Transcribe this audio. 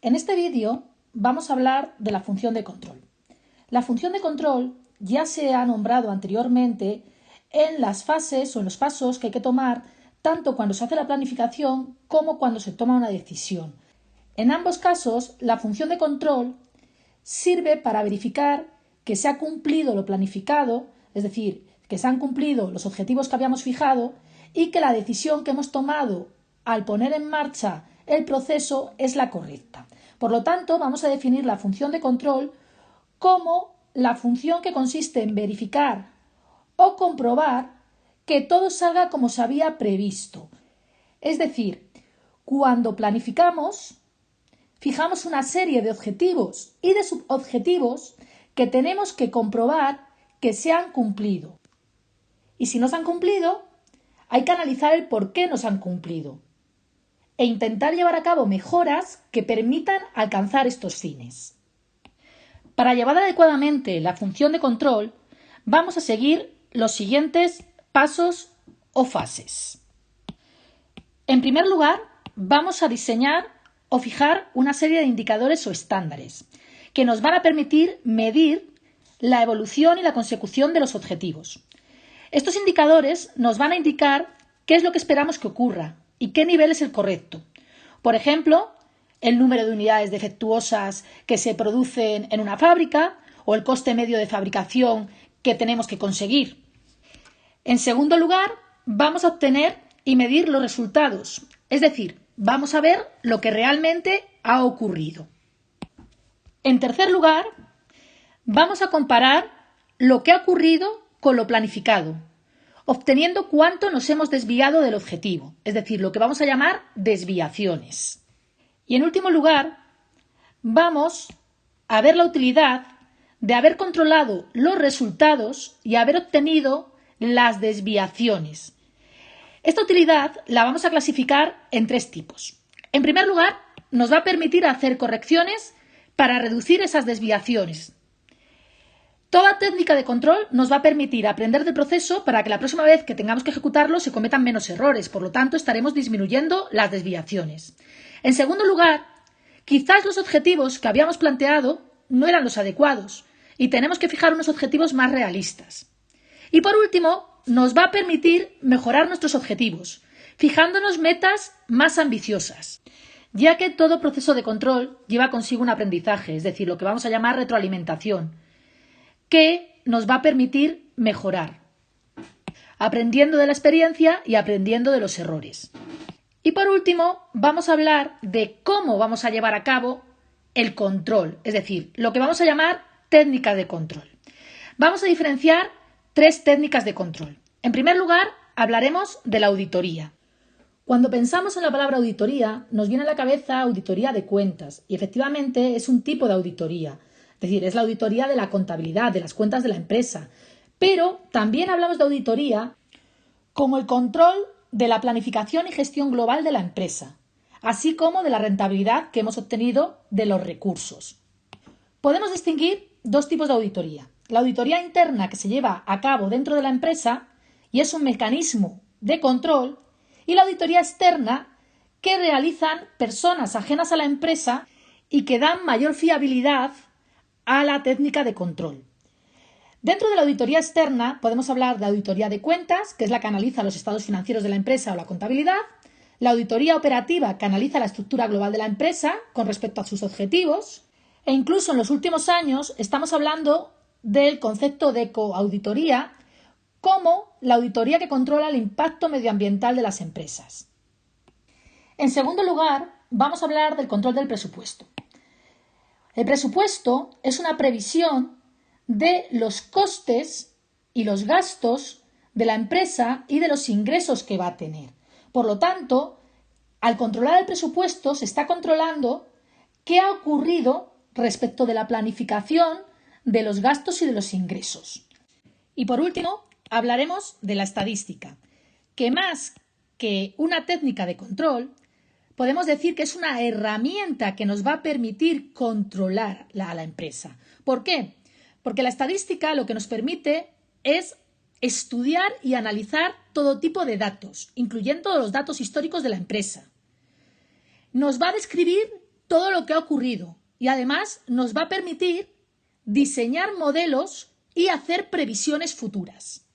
En este vídeo vamos a hablar de la función de control. La función de control ya se ha nombrado anteriormente en las fases o en los pasos que hay que tomar tanto cuando se hace la planificación como cuando se toma una decisión. En ambos casos, la función de control sirve para verificar que se ha cumplido lo planificado, es decir, que se han cumplido los objetivos que habíamos fijado y que la decisión que hemos tomado al poner en marcha el proceso es la correcta. Por lo tanto, vamos a definir la función de control como la función que consiste en verificar o comprobar que todo salga como se había previsto. Es decir, cuando planificamos, fijamos una serie de objetivos y de subobjetivos que tenemos que comprobar que se han cumplido. Y si no se han cumplido, hay que analizar el por qué no se han cumplido e intentar llevar a cabo mejoras que permitan alcanzar estos fines. Para llevar adecuadamente la función de control, vamos a seguir los siguientes pasos o fases. En primer lugar, vamos a diseñar o fijar una serie de indicadores o estándares que nos van a permitir medir la evolución y la consecución de los objetivos. Estos indicadores nos van a indicar qué es lo que esperamos que ocurra y qué nivel es el correcto. Por ejemplo, el número de unidades defectuosas que se producen en una fábrica o el coste medio de fabricación que tenemos que conseguir. En segundo lugar, vamos a obtener y medir los resultados, es decir, vamos a ver lo que realmente ha ocurrido. En tercer lugar, vamos a comparar lo que ha ocurrido con lo planificado, obteniendo cuánto nos hemos desviado del objetivo, es decir, lo que vamos a llamar desviaciones. Y en último lugar, vamos a ver la utilidad de haber controlado los resultados y haber obtenido las desviaciones. Esta utilidad la vamos a clasificar en tres tipos. En primer lugar, nos va a permitir hacer correcciones para reducir esas desviaciones. Toda técnica de control nos va a permitir aprender del proceso para que la próxima vez que tengamos que ejecutarlo se cometan menos errores, por lo tanto estaremos disminuyendo las desviaciones. En segundo lugar, quizás los objetivos que habíamos planteado no eran los adecuados y tenemos que fijar unos objetivos más realistas. Y por último, nos va a permitir mejorar nuestros objetivos, fijándonos metas más ambiciosas, ya que todo proceso de control lleva consigo un aprendizaje, es decir, lo que vamos a llamar retroalimentación, que nos va a permitir mejorar, aprendiendo de la experiencia y aprendiendo de los errores. Y por último, vamos a hablar de cómo vamos a llevar a cabo el control, es decir, lo que vamos a llamar técnicas de control. Vamos a diferenciar tres técnicas de control. En primer lugar, hablaremos de la auditoría. Cuando pensamos en la palabra auditoría, nos viene a la cabeza auditoría de cuentas, y efectivamente es un tipo de auditoría. Es decir, es la auditoría de la contabilidad, de las cuentas de la empresa. Pero también hablamos de auditoría como el control de la planificación y gestión global de la empresa, así como de la rentabilidad que hemos obtenido de los recursos. Podemos distinguir dos tipos de auditoría. La auditoría interna que se lleva a cabo dentro de la empresa y es un mecanismo de control, y la auditoría externa que realizan personas ajenas a la empresa y que dan mayor fiabilidad a la técnica de control. Dentro de la auditoría externa podemos hablar de auditoría de cuentas, que es la que analiza los estados financieros de la empresa o la contabilidad, la auditoría operativa, que analiza la estructura global de la empresa con respecto a sus objetivos, e incluso en los últimos años estamos hablando del concepto de ecoauditoría como la auditoría que controla el impacto medioambiental de las empresas. En segundo lugar, vamos a hablar del control del presupuesto. El presupuesto es una previsión de los costes y los gastos de la empresa y de los ingresos que va a tener. Por lo tanto, al controlar el presupuesto se está controlando qué ha ocurrido respecto de la planificación de los gastos y de los ingresos. Y por último, hablaremos de la estadística, que más que una técnica de control, podemos decir que es una herramienta que nos va a permitir controlar a la empresa. ¿Por qué? Porque la estadística lo que nos permite es estudiar y analizar todo tipo de datos, incluyendo los datos históricos de la empresa. Nos va a describir todo lo que ha ocurrido y además nos va a permitir diseñar modelos y hacer previsiones futuras.